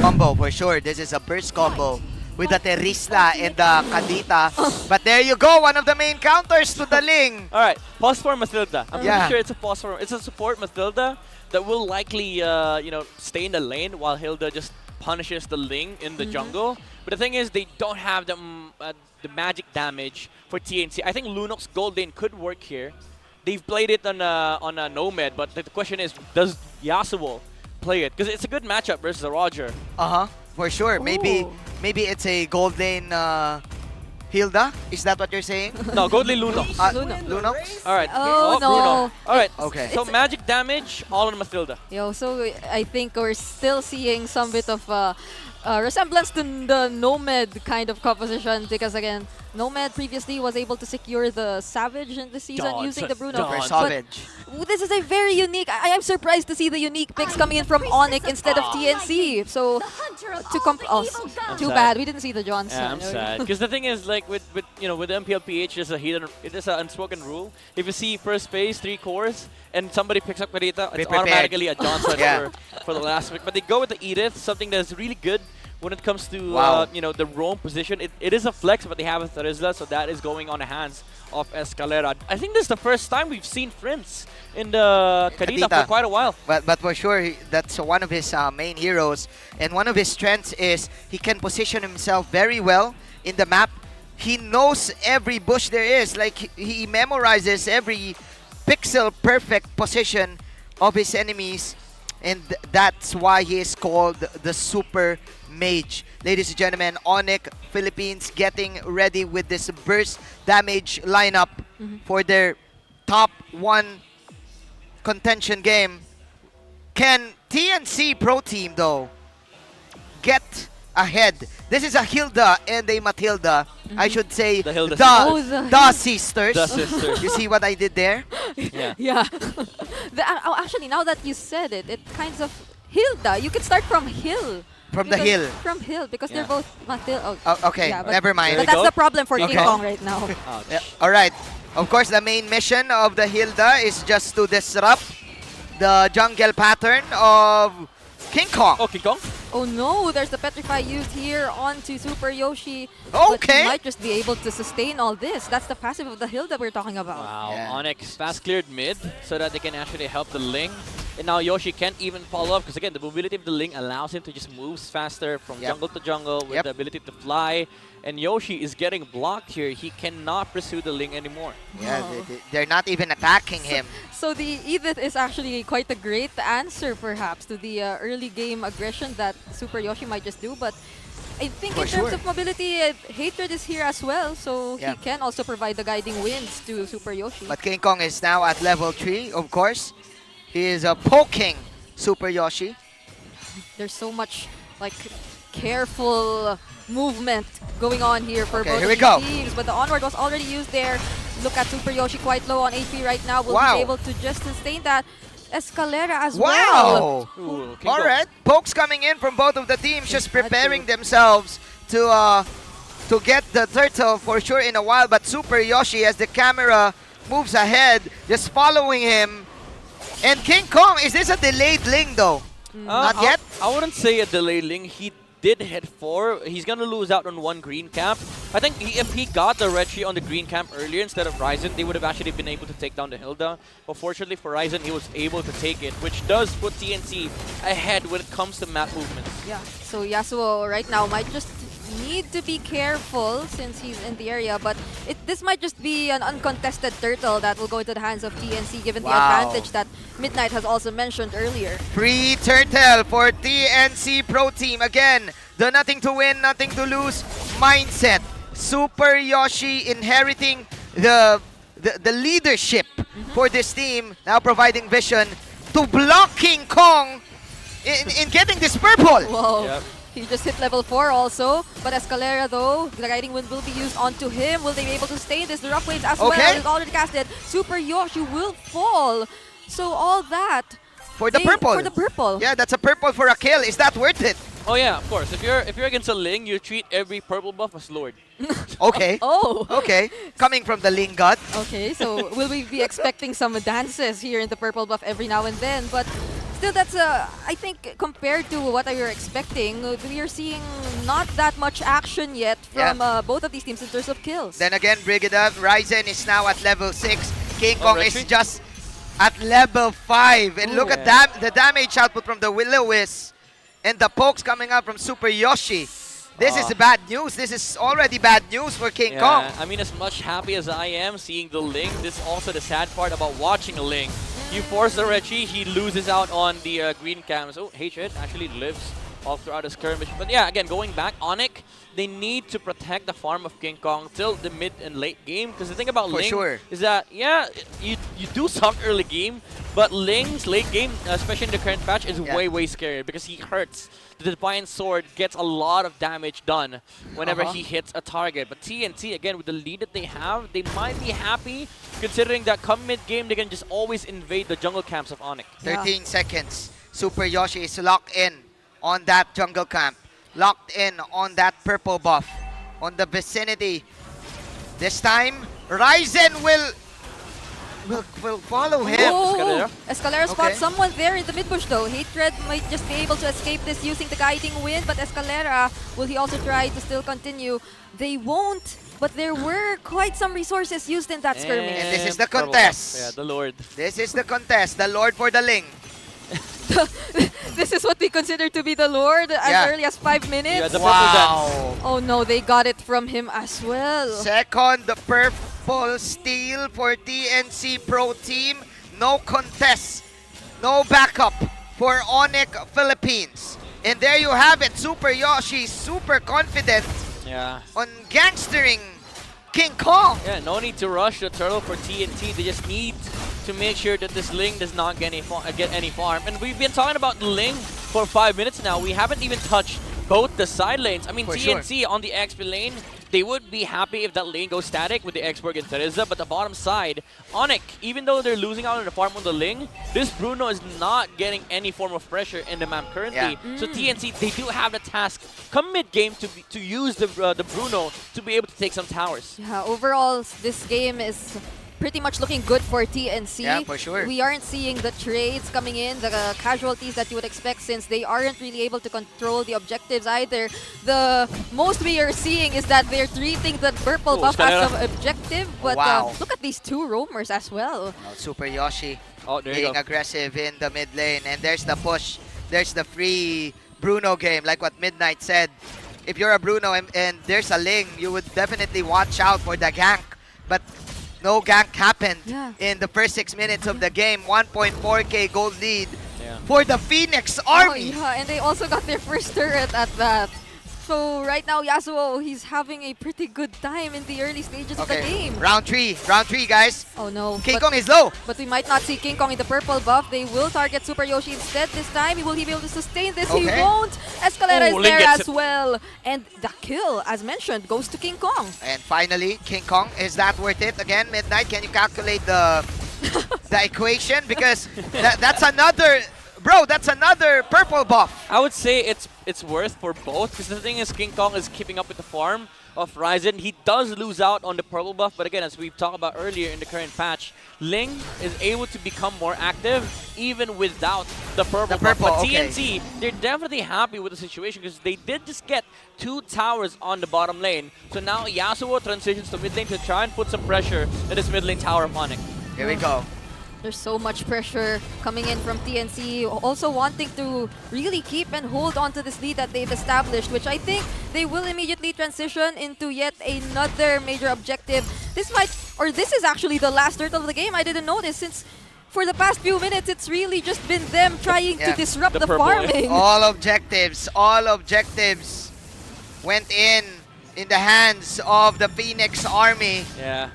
combo for sure. This is a burst combo with the Terisla and the Kadita. But there you go, one of the main counters to the Ling. All right, pause for Mathilda. I'm Yeah. pretty sure it's a pause for. It's a support Mathilda that will likely, stay in the lane while Hilda just punishes the Ling in the jungle. But the thing is, they don't have the magic damage for TNC. I think Lunox's gold lane could work here. They've played it on a Nomad, but the question is, does Yasuo play it? Because it's a good matchup versus a Roger. For sure. Maybe it's a gold lane Hilda. Is that what you're saying? No, gold lane Lunox. Lunox? All right. Oh, no. Bruno. All right. Okay. So magic damage, all on Mathilda. Yo, so I think we're still seeing some bit of resemblance to the Nomad kind of composition because again, Nomad previously was able to secure the Savage in the season using the Bruno. Dawn. Savage. This is a very unique. I am surprised to see the unique picks coming in from ONIC instead of TNC. So too bad we didn't see the Johnson. Yeah, I'm sad. Because the thing is, like with MPL PH, there's an unspoken rule. If you see first phase 3 cores and somebody picks up Karita, it's automatically a Johnson for the last pick. But they go with the Edith, something that's really good when it comes to the roam position. It is a flex, but they have a Terisla, so that is going on the hands of Escalera. I think this is the first time we've seen Prince in the Kadita for quite a while. But for sure, that's one of his main heroes. And one of his strengths is he can position himself very well in the map. He knows every bush there is. Like, he memorizes every pixel perfect position of his enemies. And that's why he is called the Super Mage. Ladies and gentlemen, ONIC Philippines getting ready with this burst damage lineup for their top 1 contention game. Can TNC Pro Team, though, get ahead? This is a Hilda and a Matilda. I should say The Hilda the sisters. The sisters. You see what I did there? Yeah. Yeah. Actually, now that you said it, it kind of Hilda. You can start from Hill. From the hill. From Hill because Yeah. they're both Matilda. Okay, never mind. But that's the problem for King Okay. Kong right now. Ouch. Yeah, all right. Of course, the main mission of the Hilda is just to disrupt the jungle pattern of King Kong. Oh, King Kong? Oh no, there's the Petrify used here onto Super Yoshi. But Okay. he might just be able to sustain all this. That's the passive of the Hilda we're talking about. Wow. Yeah. Onyx fast cleared mid so that they can actually help the Ling. And now Yoshi can't even follow up because again, the mobility of the Ling allows him to just move faster from jungle to jungle with the ability to fly. And Yoshi is getting blocked here. He cannot pursue the Ling anymore. Yeah, Wow. they're not even attacking him. So the Edith is actually quite a great answer perhaps to the early game aggression that Super Yoshi might just do. But I think For in terms sure. of mobility, Hatred is here as well. So Yeah. he can also provide the guiding winds to Super Yoshi. But King Kong is now at level 3, of course. He is poking Super Yoshi. There's so much like careful movement going on here for both here we of go. these teams. But the onward was already used there. Look at Super Yoshi quite low on HP right now. Will Wow. be able to just sustain that. Escalera as well. Wow! Ooh, King All Kong. right, pokes coming in from both of the teams, just preparing themselves to get the turtle for sure in a while. But Super Yoshi, as the camera moves ahead, just following him. And King Kong, is this a delayed Ling though? Not yet? I wouldn't say a delayed Ling. He did hit 4. He's going to lose out on 1 green camp. I think if he got the red tree on the green camp earlier instead of Ryzen, they would have actually been able to take down the Hilda. But fortunately for Ryzen, he was able to take it, which does put TNC ahead when it comes to map movements. Yeah. So Yasuo right now might just need to be careful since he's in the area, but this might just be an uncontested turtle that will go into the hands of TNC given the advantage that Midnight has also mentioned earlier. Free turtle for TNC Pro Team. Again, the nothing to win, nothing to lose mindset. Super Yoshi inheriting the leadership for this team, now providing vision to block King Kong in getting this purple. Whoa. Yep. He just hit level 4 also, but Escalera though, the Guiding Wind will be used onto him. Will they be able to stay this? The Rough Waves as well is already casted. Super Yoshi will fall. So all that For the purple. For the purple. Yeah, that's a purple for a kill. Is that worth it? Oh yeah, of course. If you're against a Ling, you treat every purple buff as Lord. Okay. Oh. Okay. Coming from the Ling God. Okay, so will we be expecting some dances here in the purple buff every now and then? But Still, that's I think compared to what I were expecting, we are seeing not that much action yet from both of these teams in terms of kills. Then again, Brigida, Ryzen is now at level 6. King Kong is Retry? just at level 5. And look at the damage output from the Will-O-Wisp and the pokes coming out from Super Yoshi. This is bad news. This is already bad news for King Kong. I mean, as much happy as I am seeing the Ling, this is also the sad part about watching a Ling. You force the retry, he loses out on the green cams. Oh, H-Hit actually lives all throughout his skirmish. But yeah, again, going back, ONIC, they need to protect the farm of King Kong till the mid and late game. Because the thing about Ling is that, yeah, you do suck early game, but Ling's late game, especially in the current patch, is way, way scarier because he hurts. The Defiant Sword gets a lot of damage done whenever he hits a target. But TNC, again, with the lead that they have, they might be happy considering that come mid-game, they can just always invade the jungle camps of ONIC. 13 seconds. Super Yoshi is locked in on that jungle camp. Locked in on that purple buff. On the vicinity. This time, Ryzen will follow him. Oh, Escalera spots someone there in the mid bush though. Hatred might just be able to escape this using the guiding wind, but Escalera, will he also try to still continue? They won't, but there were quite some resources used in that skirmish. And this is the contest. Yeah, the Lord. This is the contest. The Lord for the Ling. This is what we consider to be the Lord as early as 5 minutes. Yeah, the purple dance. Oh no, they got it from him as well. Second, the purple steal for TNC Pro Team. No contest, no backup for ONIC Philippines. And there you have it, Super Yoshi, super confident on gangstering King Kong. Yeah, no need to rush the turtle for TNT. They just need to make sure that this Ling does not get any farm. And we've been talking about the Ling for 5 minutes now. We haven't even touched both the side lanes. I mean, TNC on the XP lane, they would be happy if that lane goes static with the Xborg and Teresa, but the bottom side, ONIC, even though they're losing out on the farm on the Ling, this Bruno is not getting any form of pressure in the map currently. So TNC, they do have the task come mid-game to use the Bruno to be able to take some towers. Yeah, overall, this game is pretty much looking good for TNC. Yeah, for sure. We aren't seeing the trades coming in, the casualties that you would expect since they aren't really able to control the objectives either. The most we are seeing is that they're treating the purple buff as an objective, but look at these two roamers as well. Super Yoshi there being aggressive in the mid lane, and there's the push. There's the free Bruno game, like what Midnight said. If you're a Bruno and there's a Ling, you would definitely watch out for the gank. But no gank happened in the first 6 minutes of the game. 1.4k gold lead for the Phoenix Army. Oh, and they also got their first turret at that. So right now, Yasuo, he's having a pretty good time in the early stages of the game. Round 3, guys. Oh no. King Kong is low. But we might not see King Kong in the purple buff. They will target Super Yoshi instead this time. Will he be able to sustain this? He won't. Escalera is there as well. And the kill, as mentioned, goes to King Kong. And finally, King Kong, is that worth it? Again, Midnight, can you calculate the equation? Because that's another... Bro, that's another purple buff. I would say it's worth for both, because the thing is King Kong is keeping up with the farm of Ryzen. He does lose out on the purple buff, but again, as we've talked about earlier in the current patch, Ling is able to become more active even without the purple buff. But TNC, they're definitely happy with the situation because they did just get 2 towers on the bottom lane. So now Yasuo transitions to mid lane to try and put some pressure in this mid lane tower of ONIC. Here we go. There's so much pressure coming in from TNC, also wanting to really keep and hold on to this lead that they've established, which I think they will immediately transition into yet another major objective. This is actually the last turtle of the game. I didn't notice, since for the past few minutes, it's really just been them trying to disrupt the farming. All objectives went in the hands of the Phoenix Army.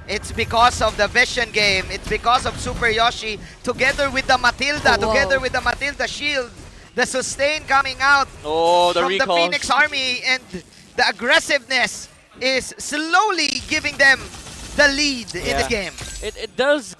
It's because of the vision game. It's because of Super Yoshi together with the Matilda, together with the Matilda shield. The sustain coming out from the Phoenix Army, and the aggressiveness is slowly giving them the lead in the game. It does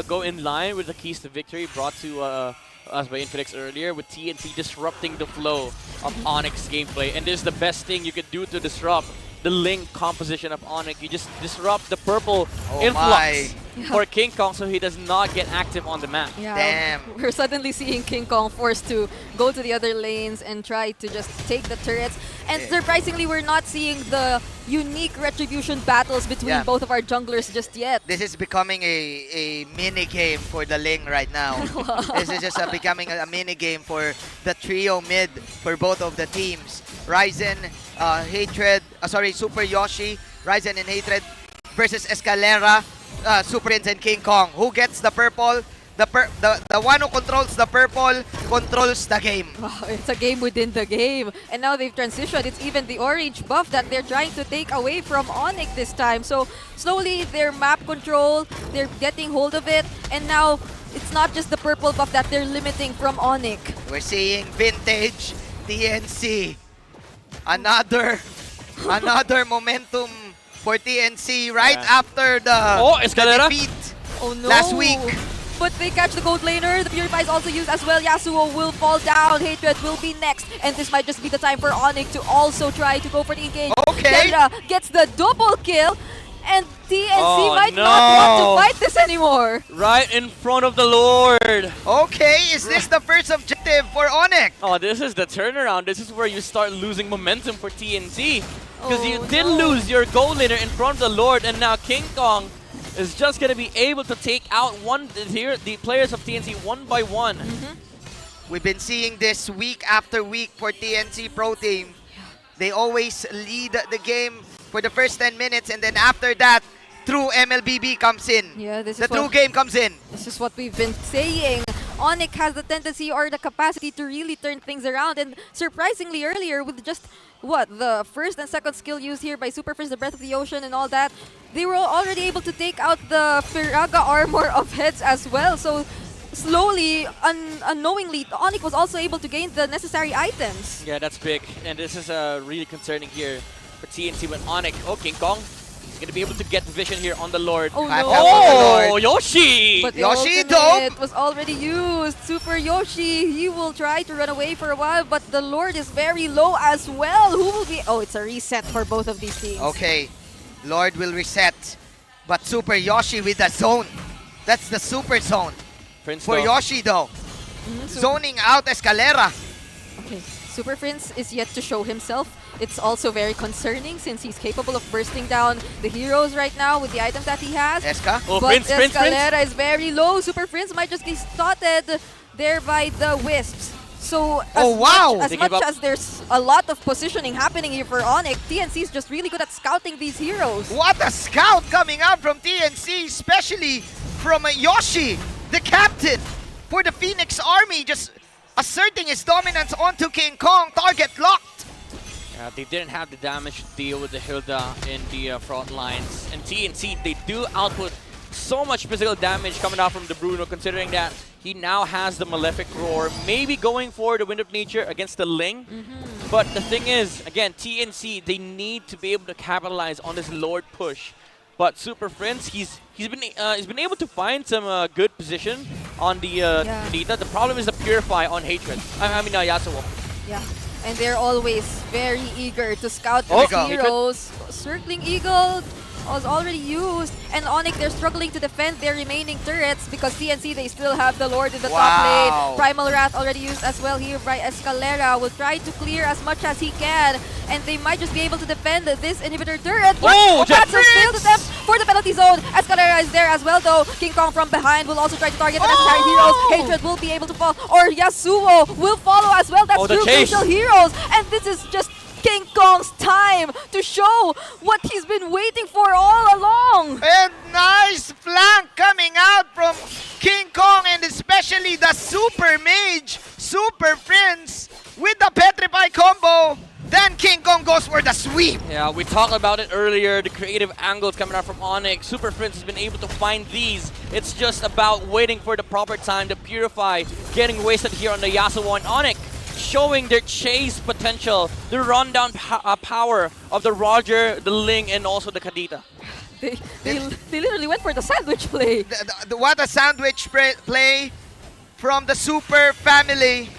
go in line with the keys to victory brought to us by Infinix earlier, with TNC disrupting the flow of ONIC's gameplay. And this is the best thing you can do to disrupt the Ling composition of ONIC. You just disrupt the purple influx for King Kong so he does not get active on the map. Yeah, Damn. we're suddenly seeing King Kong forced to go to the other lanes and try to just take the turrets. And surprisingly, we're not seeing the unique retribution battles between both of our junglers just yet. This is becoming a mini game for the Ling right now. This is just becoming a mini game for the trio mid for both of the teams. Ryzen, Super Yoshi, Ryzen and Hatred versus Escalera, Super Prince and King Kong. Who gets the purple? The one who controls the purple controls the game. Wow, it's a game within the game. And now they've transitioned. It's even the orange buff that they're trying to take away from ONIC this time. So slowly their map control, they're getting hold of it. And now it's not just the purple buff that they're limiting from ONIC. We're seeing vintage TNC. Another momentum for TNC right after the Escalera defeat No. last week. But they catch the gold laner. The Purify is also used as well. Yasuo will fall down. Hatred will be next. And this might just be the time for ONIC to also try to go for the engage. Okay. Kendra gets the double kill. And TNC might not want to fight this anymore. Right in front of the Lord. Okay, is this the first objective for ONIC? Oh, this is the turnaround. This is where you start losing momentum for TNC. Because you did no. lose your gold laner in front of the Lord, and now King Kong is just going to be able to take out the players of TNC one by one. We've been seeing this week after week for TNC Pro Team. They always lead the game for the first 10 minutes, and then after that, true MLBB comes in. Yeah, this the is true game comes in. This is what we've been saying. ONIC has the tendency or the capacity to really turn things around. And surprisingly earlier, with just, the first and second skill used here by Super Prince, the Breath of the Ocean and all that, they were already able to take out the Firaga armor of heads as well. So slowly, unknowingly, ONIC was also able to gain the necessary items. Yeah, that's big. And this is really concerning here for TNC with ONIC. Oh, King Kong. He's going to be able to get vision here on the Lord. Oh, no. Oh, Yoshi! But the Yoshi, ultimate was already used. Super Yoshi, he will try to run away for a while, but the Lord is very low as well. Who will be... Oh, it's a reset for both of these teams. Okay, Lord will reset, but Super Yoshi with the zone. That's the super zone. Prince For Yoshi though, zoning out Escalera. Okay, Super Prince is yet to show himself. It's also very concerning since he's capable of bursting down the heroes right now with the items that he has. Eska? Oh, But Prince. Escalera is very low. Super Prince might just be spotted there by the Wisps. So as much as there's a lot of positioning happening here for ONIC, TNC is just really good at scouting these heroes. What a scout coming out from TNC, especially from Yoshi, the captain for the Phoenix Army, just asserting his dominance onto King Kong, target locked. They didn't have the damage to deal with the Hilda in the front lines. And TNC, they do output so much physical damage coming out from the Bruno, considering that he now has the Malefic Roar, maybe going for the Wind of Nature against the Ling. But the thing is, again, TNC, they need to be able to capitalize on this Lord push. But Super Prince, he's been able to find some good position on the Nita. The problem is the Purify on Hatred. I mean Yasuo. Yeah, and they're always very eager to scout these heroes. Circling Eagle was already used, and ONIC, they're struggling to defend their remaining turrets because TNC, they still have the Lord in the top lane. Primal Wrath already used as well here by Escalera. Will try to clear as much as he can, and they might just be able to defend this inhibitor turret. Oh, that's a failed attempt for the penalty zone. Escalera is there as well though. King Kong from behind will also try to target the necessary heroes. Hatred will be able to fall, or Yasuo will follow as well. That's two crucial heroes, and this is just King Kong's time to show what he's been waiting for all along. And nice flank coming out from King Kong, and especially the Super Mage, Super Prince with the Petrify combo. Then King Kong goes for the sweep. Yeah, we talked about it earlier, the creative angles coming out from ONIC. Super Prince has been able to find these. It's just about waiting for the proper time to Purify, getting wasted here on the Yasuo, and ONIC showing their chase potential, the rundown power of the Roger, the Ling, and also the Kadita. They literally went for the sandwich play. What a sandwich play from the Super family.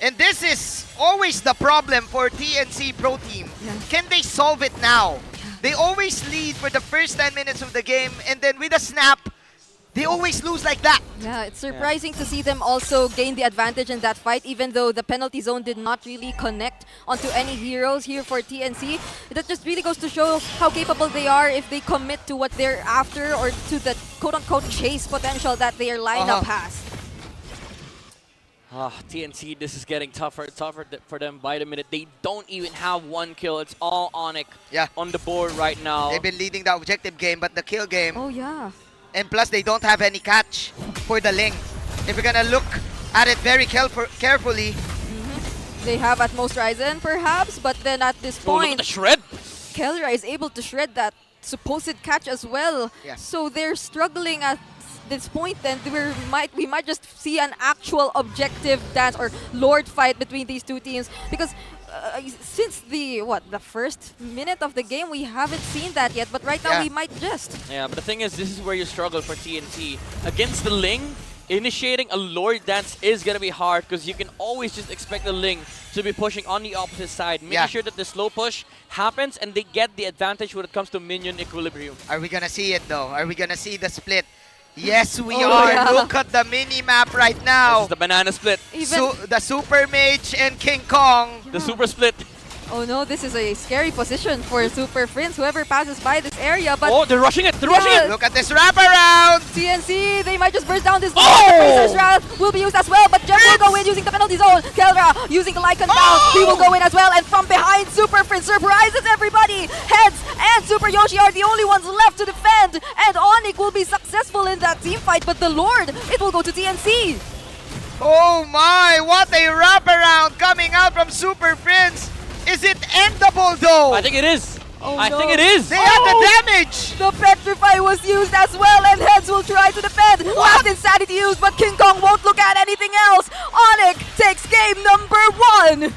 And this is always the problem for TNC Pro Team. Can they solve it now? They always lead for the first 10 minutes of the game, and then with a snap, they always lose like that. Yeah, it's surprising to see them also gain the advantage in that fight, even though the penalty zone did not really connect onto any heroes here for TNC. That just really goes to show how capable they are if they commit to what they're after or to the quote-unquote chase potential that their lineup has. TNC, this is getting tougher for them by the minute. They don't even have one kill. It's all ONIC on the board right now. They've been leading the objective game, but the kill game. Oh, yeah. And plus, they don't have any catch for the Ling. If you're gonna look at it very carefully. They have at most Ryzen, perhaps, but then at this point, look at the shred. Kelra is able to shred that supposed catch as well. Yeah. So they're struggling at this point, then we might just see an actual objective dance or Lord fight between these two teams, because since the first minute of the game we haven't seen that yet, but right now we might just. Yeah, but the thing is, this is where you struggle for TNT against the Ling. Initiating a Lord dance is gonna be hard because you can always just expect the Ling to be pushing on the opposite side, making sure that the slow push happens and they get the advantage when it comes to minion equilibrium. Are we gonna see it though? Are we gonna see the split? Yes, we are. Yeah. Look at the mini-map right now. This is the banana split. The Super Mage and King Kong. The super split. Oh no, this is a scary position for Super Prince, whoever passes by this area. But oh, they're rushing it! They're rushing it! Look at this wraparound! TNC, they might just burst down this wall. Razor's Wrath will be used as well, but Jem will go in using the penalty zone. Kelra using the Lycan down. He will go in as well, and from behind, Super Prince surprises everybody. Heads and Super Yoshi are the only ones left to defend, and ONIC will be successful in that team fight, but the Lord, it will go to TNC. Oh my, what a wraparound coming out from Super Prince. Is it endable though? I think it is. Oh, I think it is. They have the damage. The Petrify was used as well, and Heads will try to defend. Last Insanity used, but King Kong won't look at anything else. ONIC takes game number 1.